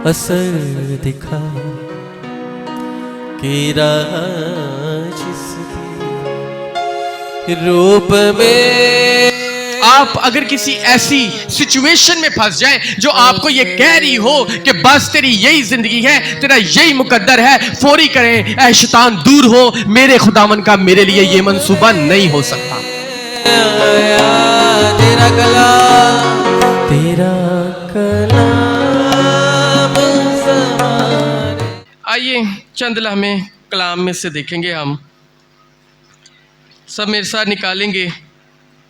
असर दिखा कि राज रूप में। आप अगर किसी ऐसी सिचुएशन में फंस जाएं जो आपको ये कह रही हो कि बस तेरी यही जिंदगी है, तेरा यही मुकद्दर है, फौरी करें, ऐ शैतान दूर हो, मेरे खुदावन का मेरे लिए ये मंसूबा नहीं हो सकता। तेरा कलाम आइए चंद लम्हे कलाम में से देखेंगे। हम सब मेरे साथ निकालेंगे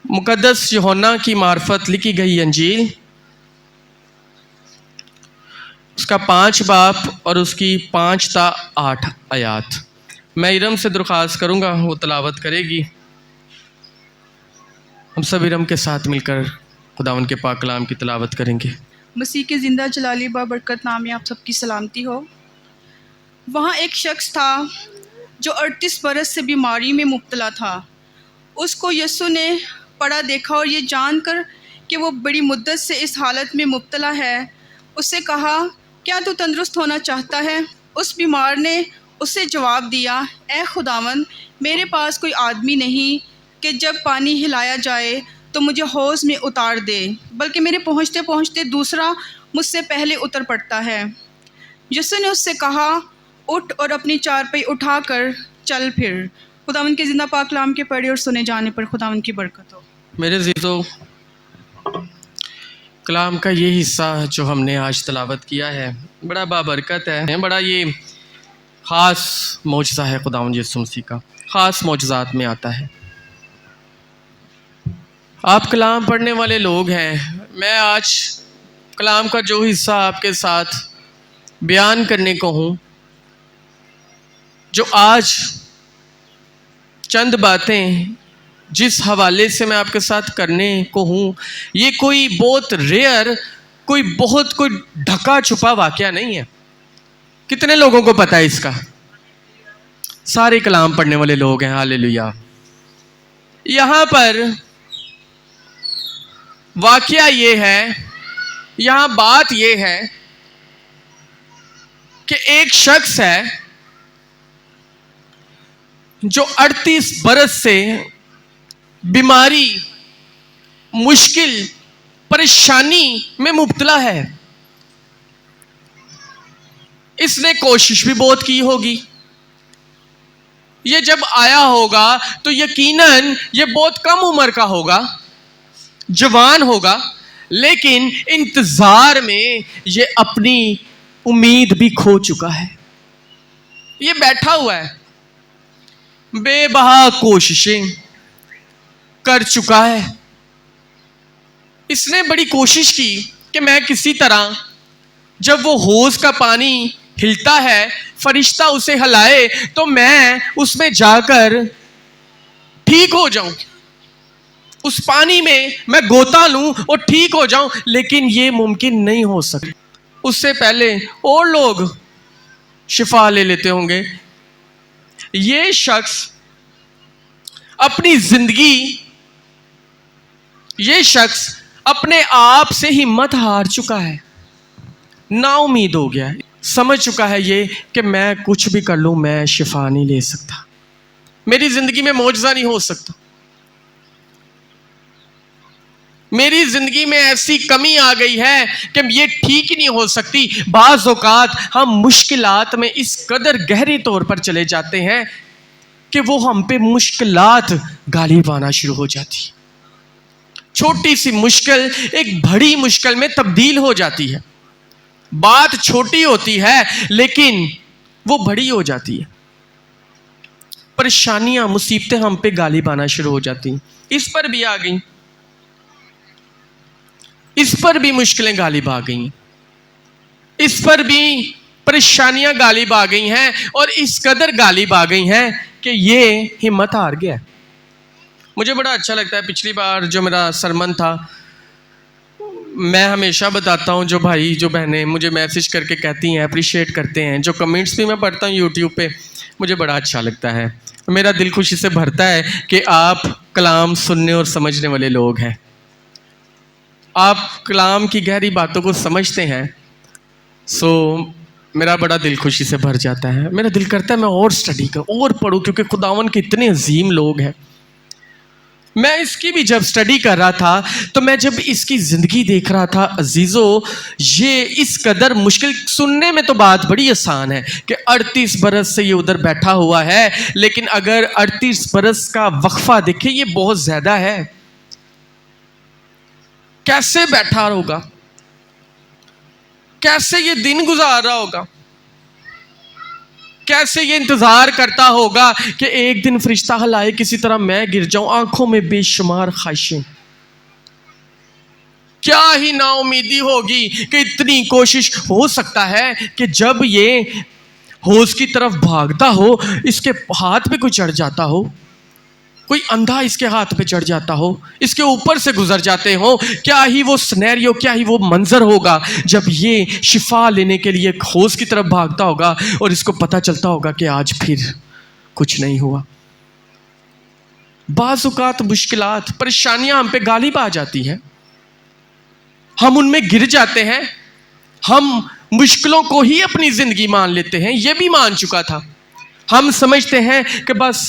मुकद्दस यूहन्ना की मार्फत लिखी गई अंजील, उसका 5 बाब और उसकी 5 ता 8 आयात। मैं इरम से दरख्वास्त करूंगा, वो तलावत करेगी। हम सब इरम के साथ मिलकर खुदावन के पाक कलाम की तलावत करेंगे। मसीह के ज़िंदा जलाली बाबरकत नाम में आप सबकी सलामती हो। वहाँ एक शख्स था जो 38 बरस से बीमारी में मुब्तला था। उसको यीशु ने पढ़ा देखा और ये जानकर कि वो बड़ी मुद्दत से इस हालत में मुब्तला है, उससे कहा, क्या तू तंदुरुस्त होना चाहता है? उस बीमार ने उससे जवाब दिया, ए खुदावंद, मेरे पास कोई आदमी नहीं कि जब पानी हिलाया जाए तो मुझे हौज़ में उतार दे, बल्कि मेरे पहुँचते पहुँचते दूसरा मुझसे पहले उतर पड़ता है। यीशु ने उससे कहा, उठ और अपनी चारपाई उठाकर चल फिर। खुदावंद के ज़िंदा पाक कलाम के पढ़े और सुने जाने पर खुदावंद की बरकत हो। मेरे अज़ीज़ों, कलाम का ये हिस्सा जो हमने आज तलावत किया है बड़ा बाबरकत है, बड़ा ये ख़ास मौजज़ा है। खुदावंद यीशु मसीह का ख़ास मौजज़ात में आता है। आप कलाम पढ़ने वाले लोग हैं। मैं आज कलाम का जो हिस्सा आपके साथ बयान करने को हूँ, जो आज चंद बातें जिस हवाले से मैं आपके साथ करने को हूँ, ये कोई बहुत रेयर, कोई ढका छुपा वाक़या नहीं है। कितने लोगों को पता है इसका? सारे कलाम पढ़ने वाले लोग हैं। हालेलुया। यहाँ पर वाक़या ये है, यहाँ बात ये है कि एक शख्स है जो 38 बरस से बीमारी, मुश्किल, परेशानी में मुब्तला है। इसने कोशिश भी बहुत की होगी। ये जब आया होगा तो यकीनन ये बहुत कम उम्र का होगा, जवान होगा, लेकिन इंतजार में ये अपनी उम्मीद भी खो चुका है। ये बैठा हुआ है, बेबहा कोशिशें कर चुका है। इसने बड़ी कोशिश की कि मैं किसी तरह, जब वो हौज़ का पानी हिलता है, फरिश्ता उसे हिलाए, तो मैं उसमें जाकर ठीक हो जाऊं, उस पानी में मैं गोता लूं और ठीक हो जाऊं। लेकिन ये मुमकिन नहीं हो सके। उससे पहले और लोग शिफा ले लेते होंगे। ये शख्स अपनी जिंदगी, ये शख्स अपने आप से हिम्मत हार चुका है, नाउमीद हो गया है, समझ चुका है ये कि मैं कुछ भी कर लूं, मैं शिफा नहीं ले सकता, मेरी जिंदगी में मौजज़ा नहीं हो सकता, मेरी जिंदगी में ऐसी कमी आ गई है कि ये ठीक ही नहीं हो सकती। बाज़ औक़ात हम मुश्किलात में इस कदर गहरे तौर पर चले जाते हैं कि वो हम पे मुश्किलात गालिब आना शुरू हो जाती। छोटी सी मुश्किल एक बड़ी मुश्किल में तब्दील हो जाती है। बात छोटी होती है लेकिन वो बड़ी हो जाती है। परेशानियां, मुसीबतें हम पे गालिब आना शुरू हो जाती। इस पर भी आ गई, इस पर भी मुश्किलें गालिब आ गई, इस पर भी परेशानियां गालिब आ गई हैं, और इस कदर गालिब आ गई हैं कि ये हिम्मत हार गया। मुझे बड़ा अच्छा लगता है, पिछली बार जो मेरा सरमन था, मैं हमेशा बताता हूँ, जो भाई जो बहनें मुझे मैसेज करके कहती हैं, अप्रिशिएट करते हैं, जो कमेंट्स भी मैं पढ़ता हूँ यूट्यूब पे, मुझे बड़ा अच्छा लगता है। मेरा दिल खुशी से भरता है कि आप कलाम सुनने और समझने वाले लोग हैं। आप कलाम की गहरी बातों को समझते हैं, सो मेरा बड़ा दिल खुशी से भर जाता है। मेरा दिल करता है मैं और स्टडी करूँ और पढ़ूँ, क्योंकि खुदावन के इतने अजीम लोग हैं। मैं इसकी भी जब स्टडी कर रहा था तो मैं जब इसकी ज़िंदगी देख रहा था अजीज़ों, ये इस कदर मुश्किल, सुनने में तो बात बड़ी आसान है कि 38 बरस से ये उधर बैठा हुआ है, लेकिन अगर 38 बरस का वक्फा देखे ये बहुत ज़्यादा है। कैसे बैठा होगा, कैसे ये दिन गुजार रहा होगा, कैसे ये इंतजार करता होगा कि एक दिन फरिश्ता हलाए किसी तरह मैं गिर जाऊं। आंखों में बेशुमार ख्वाहिशें, क्या ही नाउमीदी होगी कि इतनी कोशिश। हो सकता है कि जब ये हौज की तरफ भागता हो इसके हाथ पे कोई चढ़ जाता हो, कोई अंधा इसके हाथ पे चढ़ जाता हो, इसके ऊपर से गुजर जाते हो। क्या ही वो सिनेरियो, क्या ही वो मंजर होगा जब ये शिफा लेने के लिए हौज की तरफ भागता होगा और इसको पता चलता होगा कि आज फिर कुछ नहीं हुआ। बाज़ औक़ात मुश्किलात, परेशानियां हम पे गालिब आ जाती हैं, हम उनमें गिर जाते हैं, हम मुश्किलों को ही अपनी जिंदगी मान लेते हैं। ये भी मान चुका था। हम समझते हैं कि बस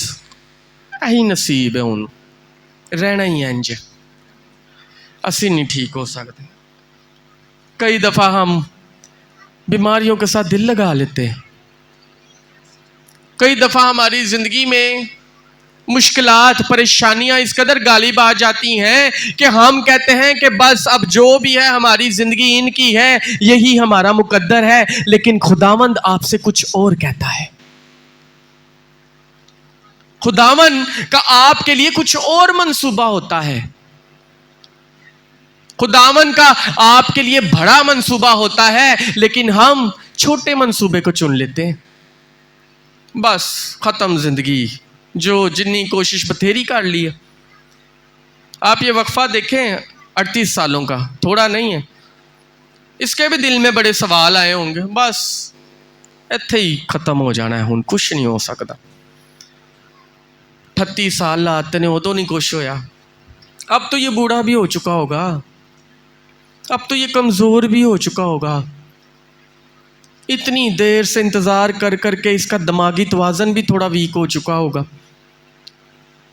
यही नसीब है, उन रहना ही है इंज, असी नहीं ठीक हो सकते। कई दफ़ा हम बीमारियों के साथ दिल लगा लेते हैं। कई दफ़ा हमारी ज़िंदगी में मुश्किलात, परेशानियां इस कदर गालिब आ जाती हैं कि हम कहते हैं कि बस अब जो भी है हमारी ज़िंदगी इनकी है, यही हमारा मुकद्दर है। लेकिन खुदावंद आपसे कुछ और कहता है। खुदावन का आपके लिए कुछ और मंसूबा होता है। खुदावन का आपके लिए बड़ा मंसूबा होता है, लेकिन हम छोटे मंसूबे को चुन लेते हैं। बस खत्म जिंदगी, जो जितनी कोशिश बथेरी कर ली है। आप ये वक्फा देखें 38 सालों का, थोड़ा नहीं है। इसके भी दिल में बड़े सवाल आए होंगे, बस इत्थे ही खत्म हो जाना है, हुण कुछ नहीं हो सकता। 38 साल लाते ने उदों नहीं कुछ होया। अब तो ये बूढ़ा भी हो चुका होगा, अब तो ये कमज़ोर भी हो चुका होगा। इतनी देर से इंतज़ार कर करके इसका दिमागी तवाज़न भी थोड़ा वीक हो चुका होगा।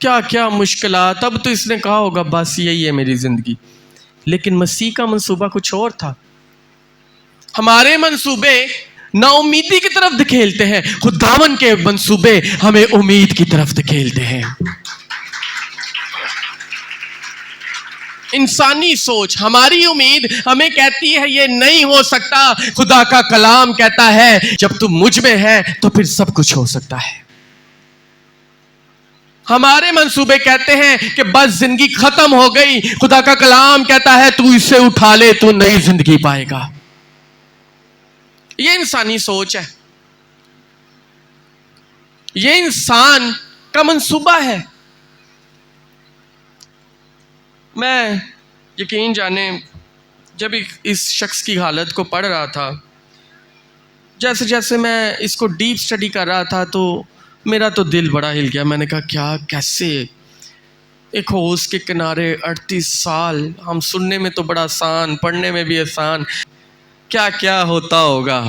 क्या क्या मुश्किलात, अब तो इसने कहा होगा बस यही है मेरी ज़िंदगी। लेकिन मसीह का मंसूबा कुछ और था। हमारे मंसूबे नाउमीदी की तरफ धकेलते हैं, खुदावन के मंसूबे हमें उम्मीद की तरफ धकेलते हैं। इंसानी सोच, हमारी उम्मीद हमें कहती है ये नहीं हो सकता। खुदा का कलाम कहता है जब तू मुझ में है तो फिर सब कुछ हो सकता है। हमारे मंसूबे कहते हैं कि बस जिंदगी खत्म हो गई। खुदा का कलाम कहता है तू इसे उठा ले, तू नई जिंदगी पाएगा। ये इंसानी सोच है, ये इंसान का मंसूबा है। मैं यकीन जाने जब इस शख्स की हालत को पढ़ रहा था, जैसे जैसे मैं इसको डीप स्टडी कर रहा था, तो मेरा तो दिल बड़ा हिल गया। मैंने कहा क्या, कैसे एक हौज के किनारे 38 साल, हम सुनने में तो बड़ा आसान, पढ़ने में भी आसान, क्या क्या होता होगा,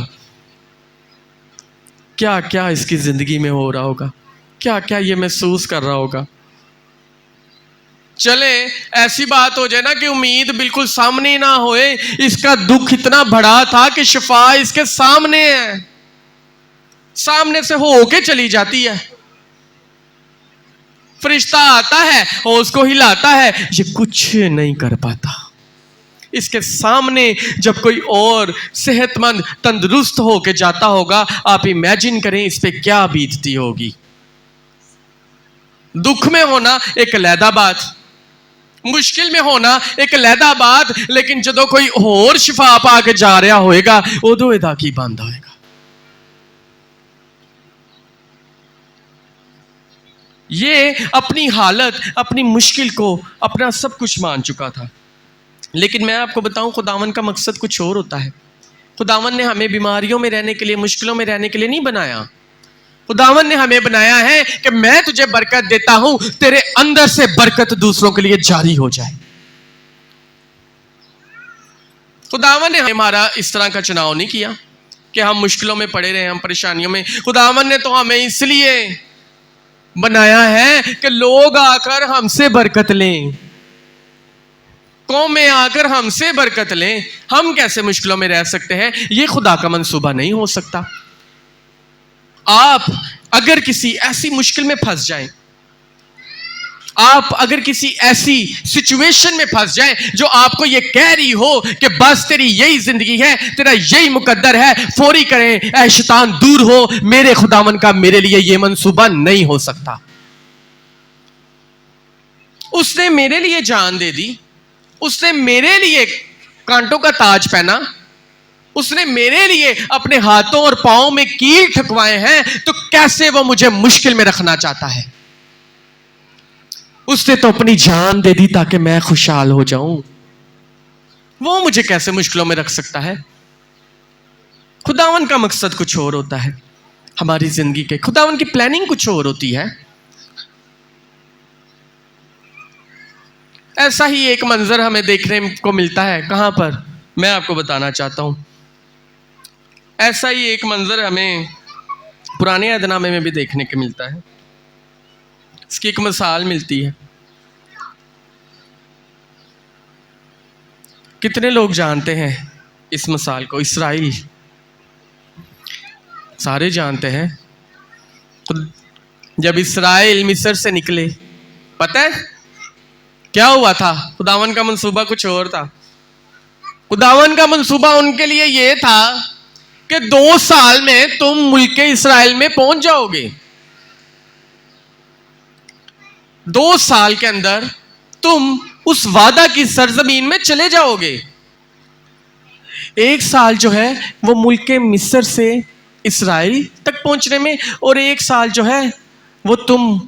क्या क्या इसकी ज़िंदगी में हो रहा होगा, क्या क्या ये महसूस कर रहा होगा। चले ऐसी बात हो जाए ना कि उम्मीद बिल्कुल सामने ना होए, इसका दुख इतना बड़ा था कि शिफा इसके सामने है, सामने से होके चली जाती है। फरिश्ता आता है और उसको हिलाता है, ये कुछ नहीं कर पाता। इसके सामने जब कोई और सेहतमंद तंदुरुस्त होके जाता होगा, आप इमेजिन करें इस पे क्या बीतती होगी। दुख में होना एक अलहदा बात, मुश्किल में होना एक अलहदा बात, लेकिन जदों कोई और शिफा पा के जा रहा होएगा उदों एदा की बंद होएगा। ये अपनी हालत, अपनी मुश्किल को अपना सब कुछ मान चुका था। लेकिन मैं आपको बताऊं, खुदावन का मकसद कुछ और होता है। खुदावन ने हमें बीमारियों में रहने के लिए, मुश्किलों में रहने के लिए नहीं बनाया। खुदावन ने हमें बनाया है कि मैं तुझे बरकत देता हूं, तेरे अंदर से बरकत दूसरों के लिए जारी हो जाए। खुदावन ने हमारा इस तरह का चुनाव नहीं किया। कि हम मुश्किलों में पड़े रहे, हम परेशानियों में। खुदावन ने तो हमें इसलिए बनाया है कि लोग आकर हमसे बरकत लें, कौमें आकर हमसे बरकत लें। हम कैसे मुश्किलों में रह सकते हैं? ये खुदा का मंसूबा नहीं हो सकता। आप अगर किसी ऐसी मुश्किल में फंस जाएं, आप अगर किसी ऐसी सिचुएशन में फंस जाएं जो आपको ये कह रही हो कि बस तेरी यही जिंदगी है, तेरा यही मुकद्दर है, फौरी करें, ऐ शैतान दूर हो, मेरे खुदावन का मेरे लिए ये मंसूबा नहीं हो सकता। उसने मेरे लिए जान दे दी, उसने मेरे लिए कांटों का ताज पहना, उसने मेरे लिए अपने हाथों और पांवों में कील ठकवाए हैं, तो कैसे वो मुझे मुश्किल में रखना चाहता है? उसने तो अपनी जान दे दी ताकि मैं खुशहाल हो जाऊं। वो मुझे कैसे मुश्किलों में रख सकता है? खुदावन का मकसद कुछ और होता है हमारी जिंदगी के, खुदावन की प्लानिंग कुछ और होती है। ऐसा ही एक मंजर हमें देखने को मिलता है। कहां पर? मैं आपको बताना चाहता हूं। ऐसा ही एक मंजर हमें पुराने अहदनामे में भी देखने को मिलता है। इसकी एक मिसाल मिलती है। कितने लोग जानते हैं इस मिसाल को? इस्राइल सारे जानते हैं। तो जब इस्राइल मिस्र से निकले, पता है क्या हुआ था? खुदावन का मंसूबा कुछ और था। खुदावन का मंसूबा उनके लिए यह था कि 2 साल में तुम मुल्क इस्राइल में पहुंच जाओगे। 2 साल के अंदर तुम उस वादा की सरजमीन में चले जाओगे। 1 साल जो है वो मुल्क के मिस्र से इस्राइल तक पहुंचने में, और 1 साल जो है वो तुम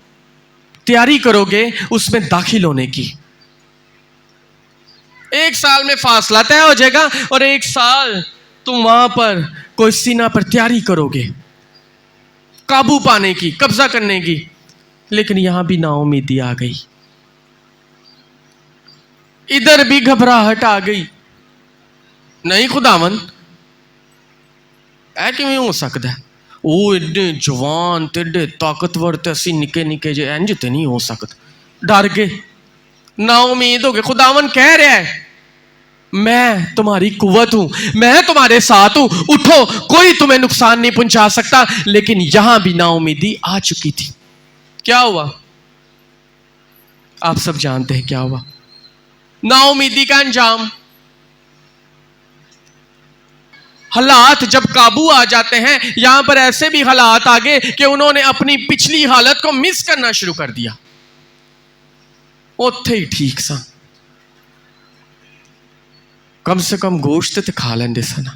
तैयारी करोगे उसमें दाखिल होने की। 1 साल में फासला तय हो जाएगा और 1 साल तुम वहां पर कोई सीना पर तैयारी करोगे काबू पाने की, कब्जा करने की। लेकिन यहां भी नाउमीदी आ गई, इधर भी घबराहट आ गई। नहीं खुदावन, ऐ किवें हो सकता है? ਉਹ एडे जवान ते एडे ताकतवर ते असी निके निके जे, इंज ते नहीं हो सकता। डर गए, ना उम्मीद हो गए। खुदावन कह रहा है मैं तुम्हारी कुव्वत हूं, मैं तुम्हारे साथ हूं, उठो, कोई तुम्हें नुकसान नहीं पहुंचा सकता। लेकिन यहां भी ना उम्मीदी आ चुकी थी। क्या हुआ? आप सब जानते हैं क्या हुआ। ना उम्मीदी का अंजाम, हालात जब काबू आ जाते हैं, यहां पर ऐसे भी हालात आ गए कि उन्होंने अपनी पिछली हालत को मिस करना शुरू कर दिया। उत्थे ही ठीक सा, कम से कम गोश्त तो खा लेंदे सन।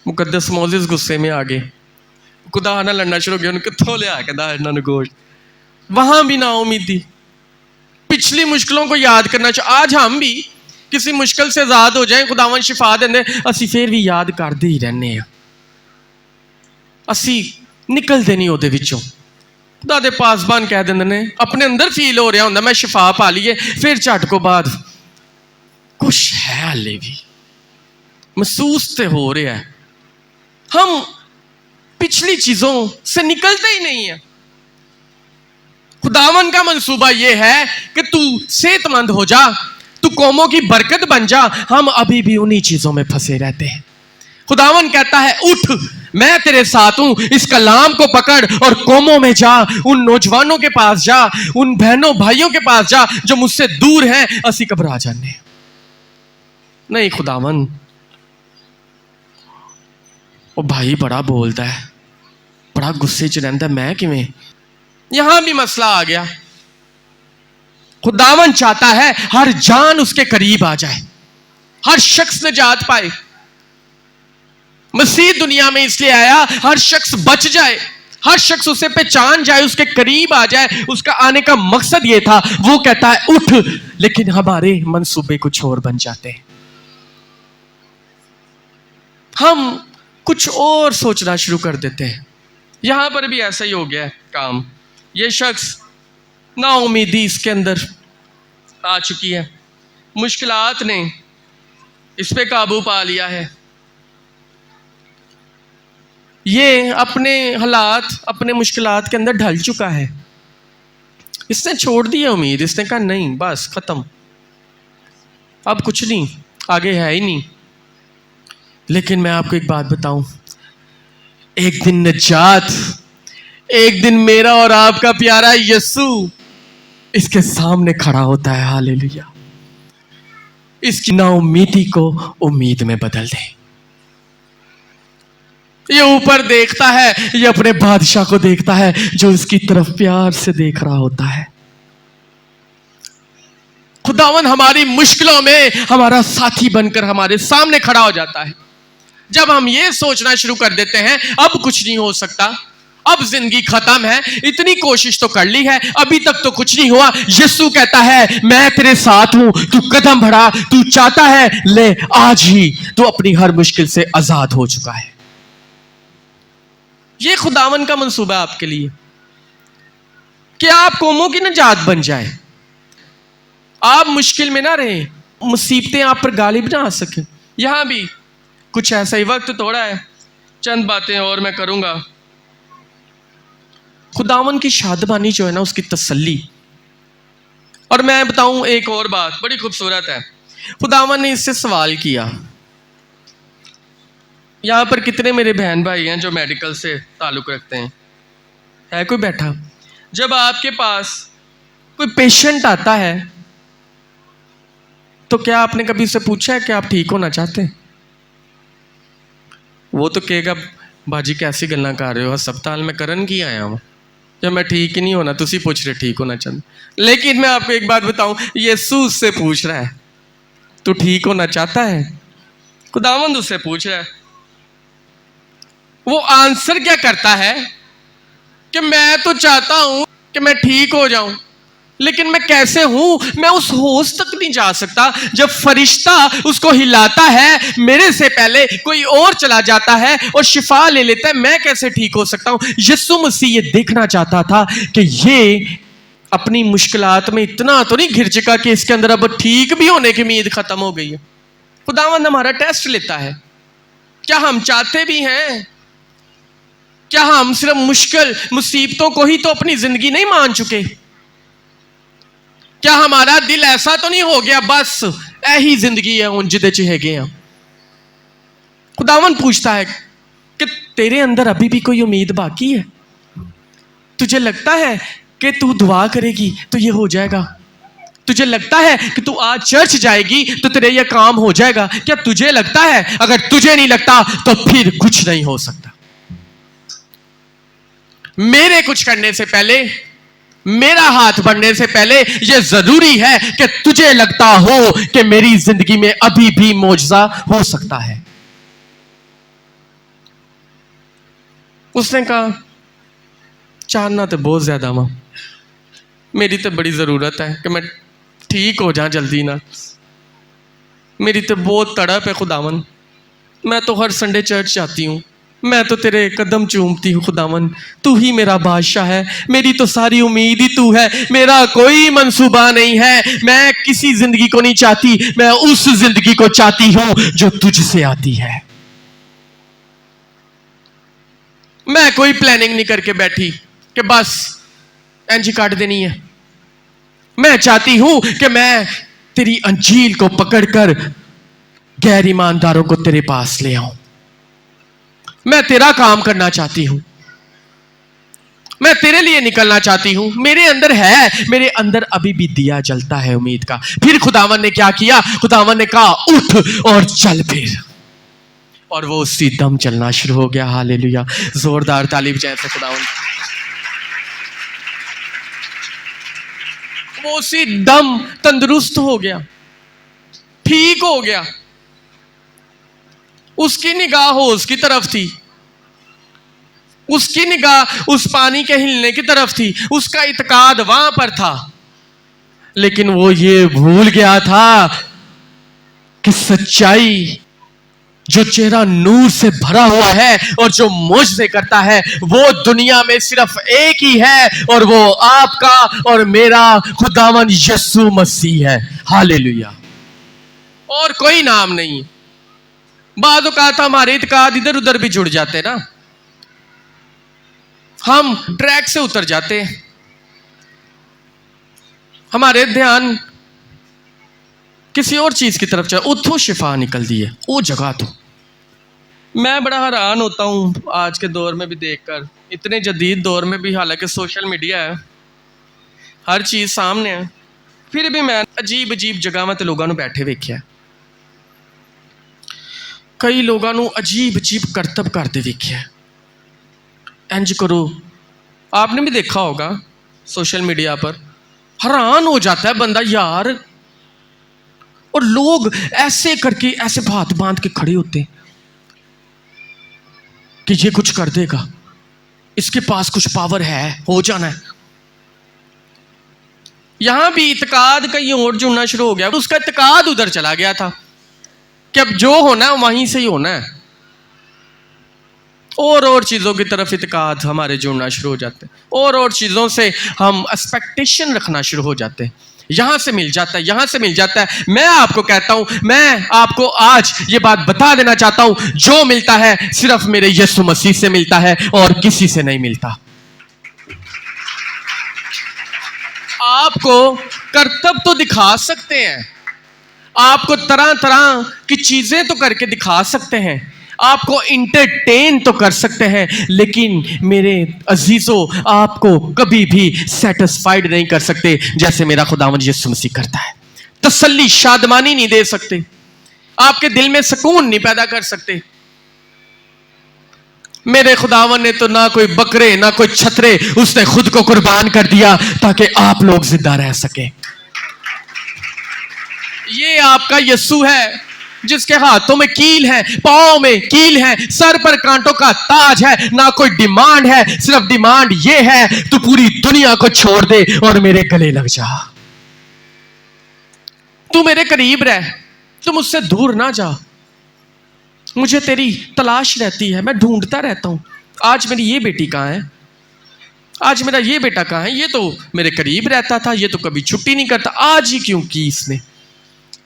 मुकद्दस मोसेस गुस्से में आ गए, खुदा ना लड़ना शुरू किया, कित्थों लिया के दा इन्होंने गोश्त। वहां भी ना उम्मीदी, पिछली मुश्किलों को याद करना चाहिए। आज हम भी किसी मुश्किल से आजाद हो जाए, खुदावन शिफा देंदे, असी फिर भी याद करते ही रहने हैं, असी निकलते नहीं ਉਹਦੇ ਵਿੱਚੋਂ। खुदा दे पासबान कह देंदे ने, अपने अंदर फील हो रहा होंदा मैं शिफा पा ली है, फिर झट को बाद कुछ है हाले भी महसूस तो हो रहा है। हम पिछली चीजों से निकलते ही नहीं है। खुदावन का मंसूबा यह है कि तू सेहतमंद हो जा, तू कौमों की बरकत बन जा। हम अभी भी उन्हीं चीजों में फंसे रहते हैं। खुदावन कहता है उठ, मैं तेरे साथ हूं, इस कलाम को पकड़ और कौमों में जा, उन नौजवानों के पास जा, उन बहनों भाइयों के पास जा जो मुझसे दूर हैं। असी घबरा जाने नहीं। खुदावन वो भाई बड़ा बोलता है, बड़ा गुस्से च रहता, मैं किवें? यहां भी मसला आ गया। खुदावन चाहता है हर जान उसके करीब आ जाए, हर शख्स निजात पाए। मसीह दुनिया में इसलिए आया हर शख्स बच जाए, हर शख्स उसे पहचान जाए, उसके करीब आ जाए। उसका आने का मकसद यह था। वो कहता है उठ, लेकिन हमारे मंसूबे कुछ और बन जाते हैं। हम कुछ और सोचना शुरू कर देते हैं। यहां पर भी ऐसा ही हो गया काम। ये शख्स ना उम्मीदी इसके अंदर आ चुकी है, मुश्किलात ने इस पे काबू पा लिया है। ये अपने हालात, अपने मुश्किलात के अंदर ढल चुका है। इसने छोड़ दी है उम्मीद, इसने कहा नहीं बस खत्म, अब कुछ नहीं, आगे है ही नहीं। लेकिन मैं आपको एक बात बताऊं, एक दिन नजात, एक दिन मेरा और आपका प्यारा यीशु इसके सामने खड़ा होता है। हालेलुया। इसकी नाउमीदी को उम्मीद में बदल दे। ये ऊपर देखता है, ये अपने बादशाह को देखता है जो इसकी तरफ प्यार से देख रहा होता है। खुदावन हमारी मुश्किलों में हमारा साथी बनकर हमारे सामने खड़ा हो जाता है। जब हम ये सोचना शुरू कर देते हैं अब कुछ नहीं हो सकता, अब जिंदगी खत्म है, इतनी कोशिश तो कर ली है, अभी तक तो कुछ नहीं हुआ, यीशु कहता है मैं तेरे साथ हूं, तू कदम बढ़ा, तू चाहता है ले, आज ही तू अपनी हर मुश्किल से आजाद हो चुका है। ये खुदावन का मंसूबा आपके लिए कि आप कौमों की निजात बन जाए, आप मुश्किल में ना रहें, मुसीबतें आप पर गालिब ना आ सके। यहां भी कुछ ऐसा ही, वक्त थोड़ा है, चंद बातें और मैं करूंगा। खुदावन की शादबानी जो है ना, उसकी तसल्ली। और मैं बताऊं एक और बात बड़ी खूबसूरत है। खुदावन ने इससे सवाल किया, यहां पर कितने मेरे बहन भाई हैं जो मेडिकल से ताल्लुक रखते हैं? है कोई बैठा? जब आपके पास कोई पेशेंट आता है तो क्या आपने कभी उससे पूछा है कि आप ठीक होना चाहते हैं? वो तो कहेगा बाजी कैसी गल्ला कर रहे हो, अस्पताल में करन की आया हूं, जब मैं ठीक ही नहीं होना तुसी पूछ रहे ठीक होना चाहते। लेकिन मैं आपको एक बात बताऊं, यीशु उससे पूछ रहा है तू ठीक होना चाहता है? खुदावंद उससे पूछ रहा है। वो आंसर क्या करता है कि मैं तो चाहता हूं कि मैं ठीक हो जाऊं, लेकिन मैं कैसे हूं, मैं उस होश तक नहीं जा सकता। जब फरिश्ता उसको हिलाता है, मेरे से पहले कोई और चला जाता है और शिफा ले लेता है, मैं कैसे ठीक हो सकता हूं? यीशु मसीह ये देखना चाहता था कि ये अपनी मुश्किलात में इतना तो नहीं घिर चुका कि इसके अंदर अब ठीक भी होने की उम्मीद खत्म हो गई है। खुदावंद हमारा टेस्ट लेता है, क्या हम चाहते भी हैं? क्या हम सिर्फ मुश्किल मुसीबतों को ही तो अपनी जिंदगी नहीं मान चुके? क्या हमारा दिल ऐसा तो नहीं हो गया बस यही जिंदगी है उन जिदे चहेगे हैं? खुदावन पूछता है कि तेरे अंदर अभी भी कोई उम्मीद बाकी है? तुझे लगता है कि तू दुआ करेगी तो ये हो जाएगा? तुझे लगता है कि तू आज चर्च जाएगी तो तेरे ये काम हो जाएगा? क्या तुझे लगता है? अगर तुझे नहीं लगता तो फिर कुछ नहीं हो सकता। मेरे कुछ करने से पहले, मेरा हाथ बढ़ने से पहले यह जरूरी है कि तुझे लगता हो कि मेरी जिंदगी में अभी भी मौजज़ा हो सकता है। उसने कहा चाहना तो बहुत ज्यादा मां, मेरी तो बड़ी जरूरत है कि मैं ठीक हो जाऊं जल्दी ना, मेरी तो बहुत तड़प है खुदावन, मैं तो हर संडे चर्च जाती हूं, मैं तो तेरे कदम चूमती हूँ खुदावन, तू ही मेरा बादशाह है, मेरी तो सारी उम्मीद ही तू है, मेरा कोई मंसूबा नहीं है, मैं किसी जिंदगी को नहीं चाहती, मैं उस जिंदगी को चाहती हूं जो तुझसे आती है। मैं कोई प्लानिंग नहीं करके बैठी कि बस एनजी काट देनी है। मैं चाहती हूं कि मैं तेरी अंजील को पकड़कर गैर ईमानदारों को तेरे पास ले आऊं। मैं तेरा काम करना चाहती हूं, मैं तेरे लिए निकलना चाहती हूं। मेरे अंदर है, मेरे अंदर अभी भी दिया जलता है उम्मीद का। फिर खुदावन ने क्या किया? खुदावन ने कहा उठ और चल फिर, और वो उसी दम चलना शुरू हो गया। हालेलुया, जोरदार तालीम जैसे खुदावन। वो उसी दम तंदुरुस्त हो गया, ठीक हो गया। उसकी निगाह होश की तरफ थी, उसकी निगाह उस पानी के हिलने की तरफ थी, उसका इत्काद वहां पर था। लेकिन वो ये भूल गया था कि सच्चाई, जो चेहरा नूर से भरा हुआ है और जो मुझसे करता है, वो दुनिया में सिर्फ एक ही है, और वो आपका और मेरा खुदावन यीशु मसीह है। हालेलुया, और कोई नाम नहीं। बाद औकात हमारे इत्काद इधर उधर भी जुड़ जाते ना, हम ट्रैक से उतर जाते हैं, हमारे ध्यान किसी और चीज की तरफ चला, उठो शिफा निकल दी है वो जगह तो। मैं बड़ा हैरान होता हूँ आज के दौर में भी देखकर, इतने जदीद दौर में भी, हालांकि सोशल मीडिया है, हर चीज़ सामने है, फिर भी मैं अजीब अजीब जगह में तो लोगों ने बैठे वेख्या, कई लोगों अजीब अजीब करतब करते वेख्या। इंज करो, आपने भी देखा होगा सोशल मीडिया पर, हैरान हो जाता है बंदा यार। और लोग ऐसे करके ऐसे हाथ बांध के खड़े होते हैं कि ये कुछ कर देगा, इसके पास कुछ पावर है, हो जाना है। यहां भी इत्काद कहीं और जुड़ना शुरू हो गया, उसका इत्काद उधर चला गया था कि अब जो होना है वहीं से ही होना है, और चीज़ों की तरफ इत्काद हमारे जुड़ना शुरू हो जाते हैं, और चीज़ों से हम एक्सपेक्टेशन रखना शुरू हो जाते हैं, यहां से मिल जाता है, यहां से मिल जाता है। मैं आपको कहता हूं, मैं आपको आज ये बात बता देना चाहता हूं, जो मिलता है सिर्फ मेरे यीशु मसीह से मिलता है और किसी से नहीं मिलता। आपको करतब तो दिखा सकते हैं, आपको तरह तरह की चीजें तो करके दिखा सकते हैं, आपको इंटरटेन तो कर सकते हैं, लेकिन मेरे अजीजों आपको कभी भी सेटिस्फाइड नहीं कर सकते जैसे मेरा खुदावंद यीशु मसीह करता है। तसल्ली, शादमानी नहीं दे सकते, आपके दिल में सुकून नहीं पैदा कर सकते। मेरे खुदावन ने तो ना कोई बकरे ना कोई छतरे, उसने खुद को कुर्बान कर दिया ताकि आप लोग जिंदा रह सके। ये आपका यीशु है जिसके हाथों में कील है, पांव में कील है, सर पर कांटों का ताज है। ना कोई डिमांड है, सिर्फ डिमांड ये है, तू पूरी दुनिया को छोड़ दे और मेरे गले लग जा। तू मेरे करीब रह, तू मुझसे दूर ना जा। मुझे तेरी तलाश रहती है, मैं ढूंढता रहता हूं, आज मेरी ये बेटी कहां है, आज मेरा ये बेटा कहां है, ये तो मेरे करीब रहता था, ये तो कभी छुट्टी नहीं करता, आज ही क्यों की इसने।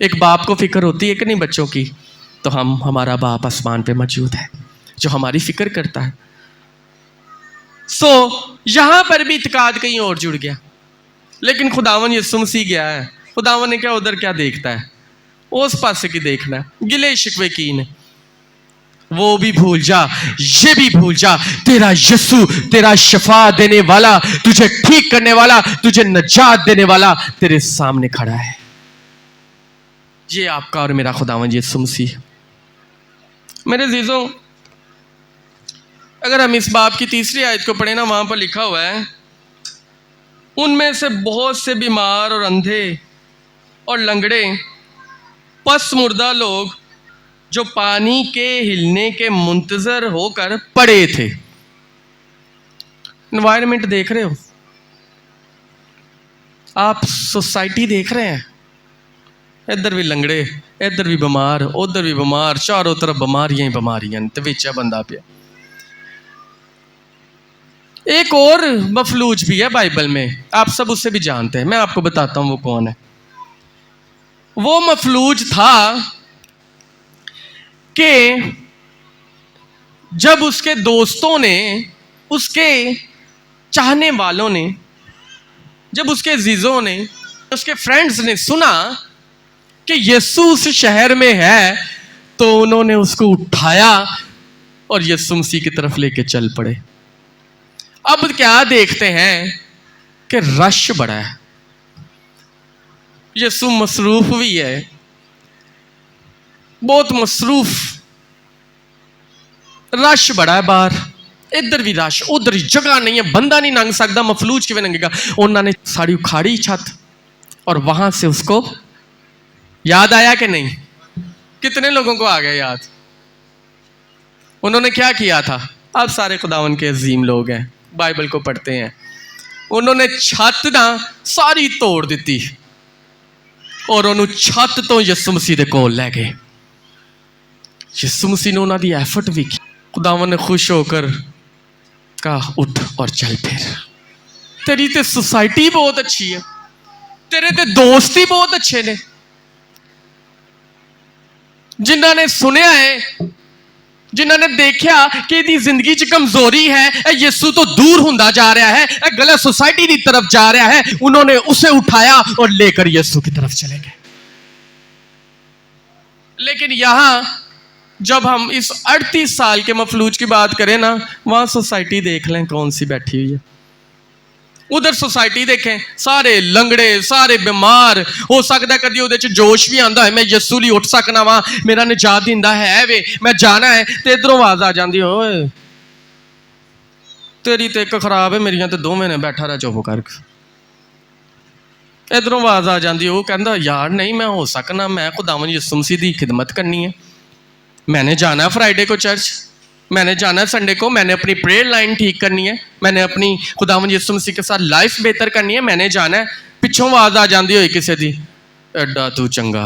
एक बाप को फिक्र होती है कि नहीं बच्चों की, तो हमारा बाप आसमान पे मौजूद है जो हमारी फिक्र करता है। यहां पर भी इत्काद कहीं और जुड़ गया, लेकिन खुदावन यीशु मसीह गया है, खुदावन ने क्या उधर क्या देखता है, उस पासे की देखना है, गिले शिकवे की ने वो भी भूल जा, ये भी भूल जा, तेरा यीशु, तेरा शफा देने वाला, तुझे ठीक करने वाला, तुझे नजात देने वाला तेरे सामने खड़ा है। ये आपका और मेरा खुदावंद यीशु मसीह। मेरे अजीजों, अगर हम इस बाब की तीसरी आयत को पढ़े ना, वहां पर लिखा हुआ है, उनमें से बहुत से बीमार और अंधे और लंगड़े पस मुर्दा लोग जो पानी के हिलने के मुंतजर होकर पड़े थे। एनवायरनमेंट देख रहे हो आप, सोसाइटी देख रहे हैं, इधर भी लंगड़े, इधर भी बीमार, उधर भी बीमार, चारों तरफ बीमारियां ही बीमारियां, तो विच बंदा पिया। एक और मफलूज भी है बाइबल में, आप सब उससे भी जानते हैं, मैं आपको बताता हूं वो कौन है। वो मफलूज था कि जब उसके दोस्तों ने, उसके चाहने वालों ने, जब उसके अजीजों ने, उसके फ्रेंड्स ने सुना कि यीशु उस शहर में है, तो उन्होंने उसको उठाया और यीशु मसीह की तरफ लेके चल पड़े। अब क्या देखते हैं कि रश बड़ा है, यीशु मसरूफ भी है, बहुत मसरूफ, रश बड़ा है बाहर, इधर भी रश, उधर ही जगह नहीं है, बंदा नहीं लंघ सकता, मफलूज किवें लंघेगा। उन्होंने साड़ी उखाड़ी छत, और वहां से उसको याद आया कि नहीं, कितने लोगों को आ गया याद। उन्होंने क्या किया था, आप सारे खुदावन के अजीम लोग हैं, बाइबल को पढ़ते हैं, उन्होंने छत ना सारी तोड़ दी और उन्होंने छत तो यीशु मसीह दे कोल ले गए। यीशु मसीह ने उन्होंने एफर्ट भी की, खुदावन ने खुश होकर कहा उठ और चल फिर, तेरी ते सोसाइटी बहुत अच्छी है, तेरे ते दोस्त ही बहुत अच्छे ने, जिन्होंने सुनया है जिन्होंने देखा कि ਇਹਦੀ ਜ਼ਿੰਦਗੀ 'ਚ ਕਮਜ਼ੋਰੀ ਹੈ, ਇਹ ਯਿਸੂ ਤੋਂ दूर ਹੁੰਦਾ जा रहा है, ਇਹ गलत सोसाइटी की तरफ जा रहा है, उन्होंने उसे उठाया और लेकर यीशु की तरफ चले गए। लेकिन यहां जब हम इस 38 साल के मफलूज की बात करें ना, वहां सोसाइटी देख लें कौन सी बैठी हुई है। उधर सोसाइटी देखें, सारे लंगड़े, सारे बीमार, हो सकता है कभी उहदे च जोश भी आंदा है, मैं यीशु लई उठ सकना वा, मेरा निजात दिंदा है वे, मैं जाना है, ते इधरों आवाज आ जाती, ओए तेरी तो एक खराब है, मेरियां तो 2 महीने बैठा रहा चुप करके। इधरों आवाज आ जाती, वो कहता यार नहीं मैं हो सकना, मैं खुदावंद यीशु मसीह की खिदमत करनी है, मैंने जाना है फ्राइडे को चर्च, मैंने जाना है संडे को, मैंने अपनी प्रेयर लाइन ठीक करनी है, मैंने अपनी खुदावंद यीशु मसीह के साथ लाइफ बेहतर करनी है, मैंने जाना है। पिछों आवाज आ जाती हुई किसी दी, एडा तू चंगा,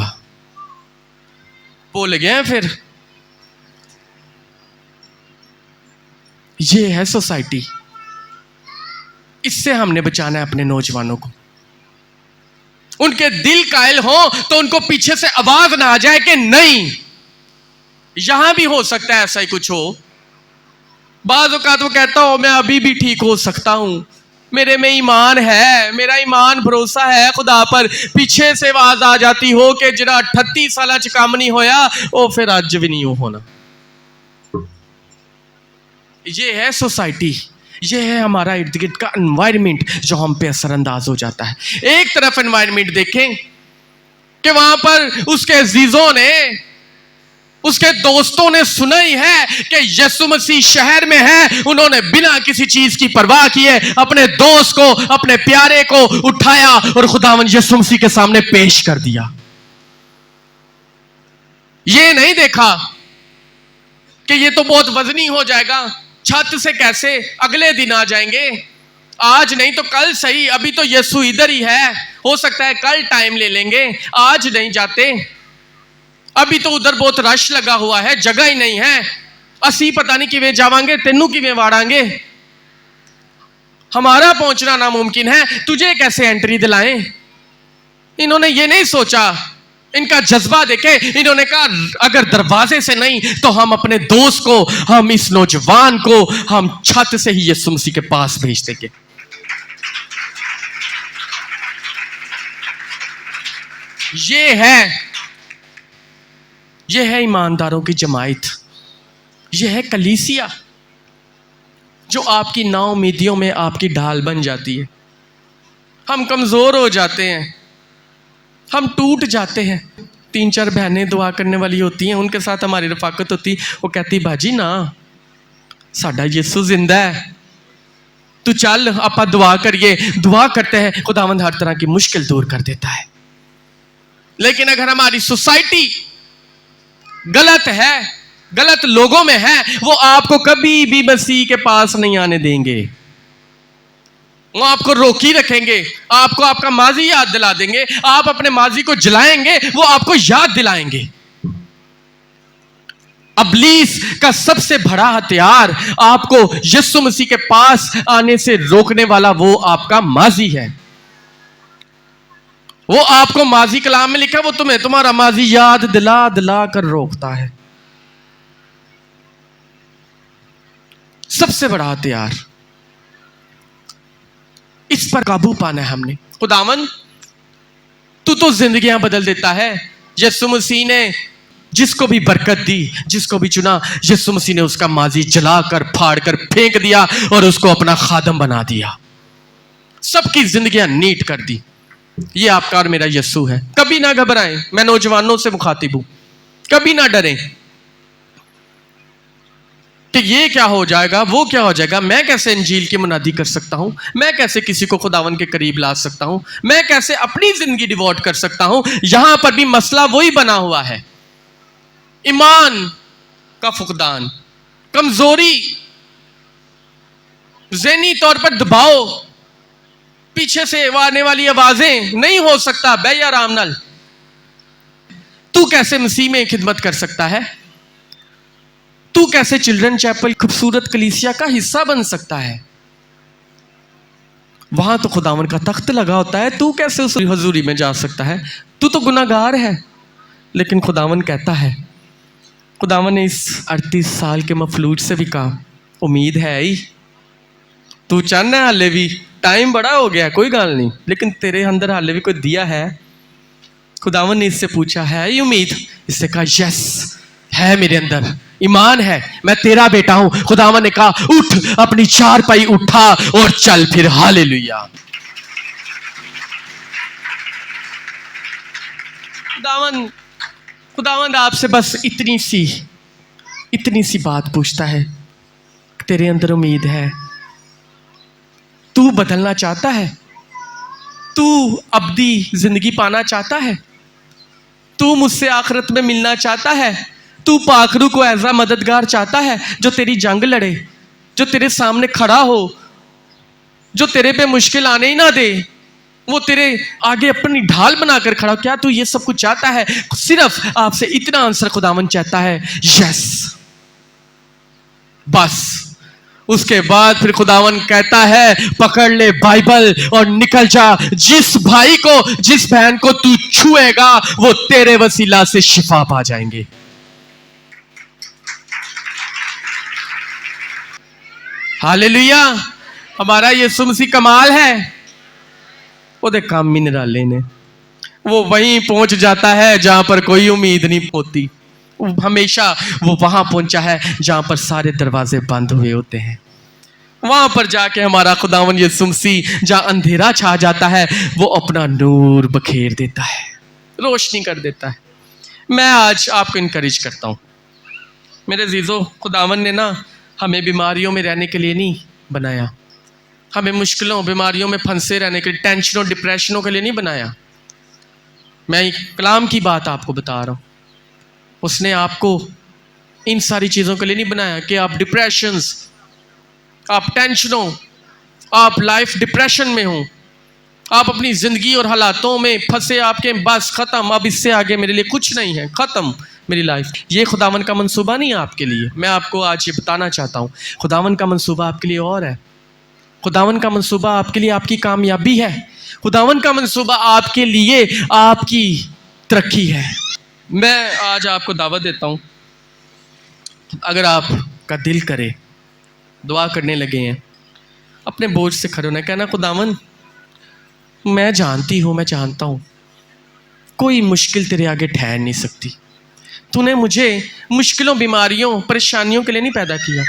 भुल गया फिर। ये है सोसाइटी, इससे हमने बचाना है अपने नौजवानों को। उनके दिल कायल हो तो उनको पीछे से आवाज ना आ जाए कि नहीं, यहां भी हो सकता है ऐसा ही कुछ हो। बाज़ औक़ात वो कहता हो मैं अभी भी ठीक हो सकता हूं, मेरे में ईमान है, मेरा ईमान भरोसा है खुदा पर। पीछे से आवाज आ जाती हो कि जिहड़ा 38 साल च काम नहीं होया वो फिर अज भी नहीं होना। ये है सोसाइटी, ये है हमारा इर्द गिर्द का एनवायरनमेंट जो हम पे असरअंदाज हो जाता है। एक तरफ एनवायरनमेंट देखें कि वहां पर उसके अजीजों ने, उसके दोस्तों ने सुना ही है कि यीशु मसीह शहर में है, उन्होंने बिना किसी चीज की परवाह किए अपने दोस्त को, अपने प्यारे को उठाया और खुदावंद यीशु मसीह के सामने पेश कर दिया। ये नहीं देखा कि ये तो बहुत वजनी हो जाएगा, छत से कैसे अगले दिन आ जाएंगे, आज नहीं तो कल सही, अभी तो यीशु इधर ही है, हो सकता है कल टाइम ले लेंगे, आज नहीं जाते, अभी तो उधर बहुत रश लगा हुआ है, जगह ही नहीं है, असी पता नहीं किवें जावांगे, तेनू किवें वाड़ांगे, हमारा पहुंचना नामुमकिन है, तुझे कैसे एंट्री दिलाएं। इन्होंने ये नहीं सोचा, इनका जज्बा देखे, इन्होंने कहा अगर दरवाजे से नहीं तो हम अपने दोस्त को, हम इस नौजवान को हम छत से ही यीशु मसीह के पास भेज देंगे। ये है ईमानदारों की जमात, ये है कलीसिया जो आपकी नाउमीदियों में आपकी ढाल बन जाती है। हम कमज़ोर हो जाते हैं, हम टूट जाते हैं। 3-4 बहनें दुआ करने वाली होती हैं, उनके साथ हमारी रफाकत होती, वो कहती बाजी ना साडा यीशु जिंदा है, तू चल आपां दुआ करिए। दुआ करते हैं, खुदावंद हर तरह की मुश्किल दूर कर देता है। लेकिन अगर हमारी सोसाइटी गलत है, गलत लोगों में है, वो आपको कभी भी मसीह के पास नहीं आने देंगे, वो आपको रोकी रखेंगे, आपको आपका माजी याद दिला देंगे, आप अपने माजी को जलाएंगे, वो आपको याद दिलाएंगे। अबलीस का सबसे बड़ा हथियार आपको यीशु मसीह के पास आने से रोकने वाला वो आपका माजी है। वो आपको माजी कलाम में लिखा है, वो तुम्हें तुम्हारा माजी याद दिला दिला कर रोकता है। सबसे बड़ा हथियार, इस पर काबू पाना है हमने। खुदावन तू तो जिंदगियां बदल देता है। यीशु मसीह ने जिसको भी बरकत दी, जिसको भी चुना, यीशु मसीह ने उसका माजी जलाकर फाड़कर फेंक दिया और उसको अपना खादम बना दिया, सबकी जिंदगियां नीट कर दी। ये आपका और मेरा यीशु है। कभी ना घबराएं, मैं नौजवानों से मुखातिब हूं, कभी ना डरें कि ये क्या हो जाएगा, वो क्या हो जाएगा, मैं कैसे इंजील की मुनादी कर सकता हूं, मैं कैसे किसी को खुदावन के करीब ला सकता हूं, मैं कैसे अपनी जिंदगी डिवोट कर सकता हूं। यहां पर भी मसला वही बना हुआ है, ईमान का फुकदान, कमजोरी, ज़हनी तौर पर दबाव, पीछे से आने वाली आवाजें, नहीं हो सकता बे या आराम नाल, तू कैसे मसीह में खिदमत कर सकता है, तू कैसे चिल्ड्रन चैपल खूबसूरत कलीसिया का हिस्सा बन सकता है, वहां तो खुदावन का तख्त लगा होता है, तू कैसे उस हजूरी में जा सकता है, तू तो गुनाहगार है। लेकिन खुदावन कहता है, खुदावन ने इस 38 साल के मफलूज से भी कहा, उम्मीद है ही, तू चाहना है हाले भी, टाइम बड़ा हो गया, कोई गल नहीं, लेकिन तेरे अंदर हाले भी कोई दिया है। खुदावन ने इससे पूछा, है ये उम्मीद? इससे कहा, यस है, मेरे अंदर ईमान है, मैं तेरा बेटा हूं। खुदावन ने कहा, उठ, अपनी चारपाई उठा और चल फिर। हालेलुया। खुदावंद आपसे बस इतनी सी बात पूछता है, तेरे अंदर उम्मीद है? तू बदलना चाहता है? तू अब्दी जिंदगी पाना चाहता है? तू मुझसे आखिरत में मिलना चाहता है? तू पाखरू को ऐसा मददगार चाहता है जो तेरी जंग लड़े, जो तेरे सामने खड़ा हो, जो तेरे पे मुश्किल आने ही ना दे, वो तेरे आगे अपनी ढाल बनाकर खड़ा हो? क्या तू ये सब कुछ चाहता है? सिर्फ आपसे इतना आंसर खुदावन चाहता है, यस। बस उसके बाद फिर खुदावन कहता है, पकड़ ले बाइबल और निकल जा। जिस भाई को, जिस बहन को तू छुएगा, वो तेरे वसीला से शिफा पा जाएंगे। हालेलुया। हमारा यीशु मसीह कमाल है। वो दे काम ही निराले ने, वो वहीं पहुंच जाता है जहां पर कोई उम्मीद नहीं होती। हमेशा वो वहां पहुंचा है जहां पर सारे दरवाजे बंद हुए होते हैं। वहां पर जाके हमारा खुदावन यीशु मसीह, जहां अंधेरा छा जाता है, वो अपना नूर बखेर देता है, रोशनी कर देता है। मैं आज आपको इनकरेज करता हूं मेरे अजीजों, खुदावन ने ना हमें बीमारियों में रहने के लिए नहीं बनाया, हमें मुश्किलों बीमारियों में फंसे रहने के लिए, टेंशनों डिप्रेशनों के लिए नहीं बनाया। मैं कलाम की बात आपको बता रहा हूँ। उसने आपको इन सारी चीज़ों के लिए नहीं बनाया कि आप डिप्रेशंस, आप टेंशनों, आप लाइफ डिप्रेशन में हो, आप अपनी ज़िंदगी और हालातों में फंसे, आपके बस ख़त्म, अब इससे आगे मेरे लिए कुछ नहीं है, ख़त्म मेरी लाइफ। ये खुदावन का मंसूबा नहीं है आपके लिए। मैं आपको आज ये बताना चाहता हूँ, खुदावन का मंसूबा आपके लिए और है। खुदावन का मंसूबा आपके लिए आपकी कामयाबी है। खुदावन का मंसूबा आपके लिए आपकी तरक्की है। मैं आज आपको दावत देता हूँ, अगर आपका दिल करे, दुआ करने लगे हैं, अपने बोझ से खड़े होना, कहना, खुदावन मैं जानती हूँ, मैं जानता हूँ कोई मुश्किल तेरे आगे ठहर नहीं सकती। तूने मुझे मुश्किलों, बीमारियों, परेशानियों के लिए नहीं पैदा किया।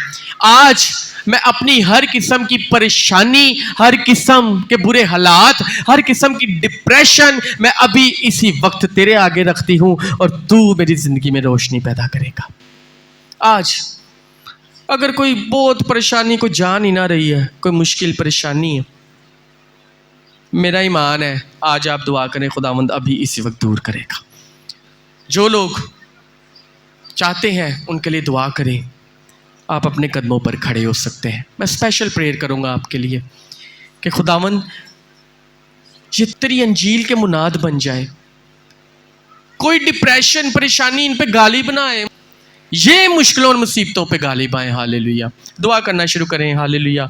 आज मैं अपनी हर किस्म की परेशानी, हर किस्म के बुरे हालात, हर किस्म की डिप्रेशन, मैं अभी इसी वक्त तेरे आगे रखती हूँ और तू मेरी ज़िंदगी में रोशनी पैदा करेगा। आज अगर कोई बहुत परेशानी को जान ही ना रही है, कोई मुश्किल परेशानी है, मेरा ईमान है आज आप दुआ करें, खुदावंद अभी इसी वक्त दूर करेगा। जो लोग चाहते हैं उनके लिए दुआ करें, आप अपने कदमों पर खड़े हो सकते हैं। मैं स्पेशल प्रेयर करूंगा आपके लिए कि खुदावंद ये तेरी अंजील के मुनाद बन जाए। कोई डिप्रेशन, परेशानी इन पे गालिब ना आए, ये मुश्किलों और मुसीबतों पे गालिब आए। हालेलुया। दुआ करना शुरू करें। हालेलुया।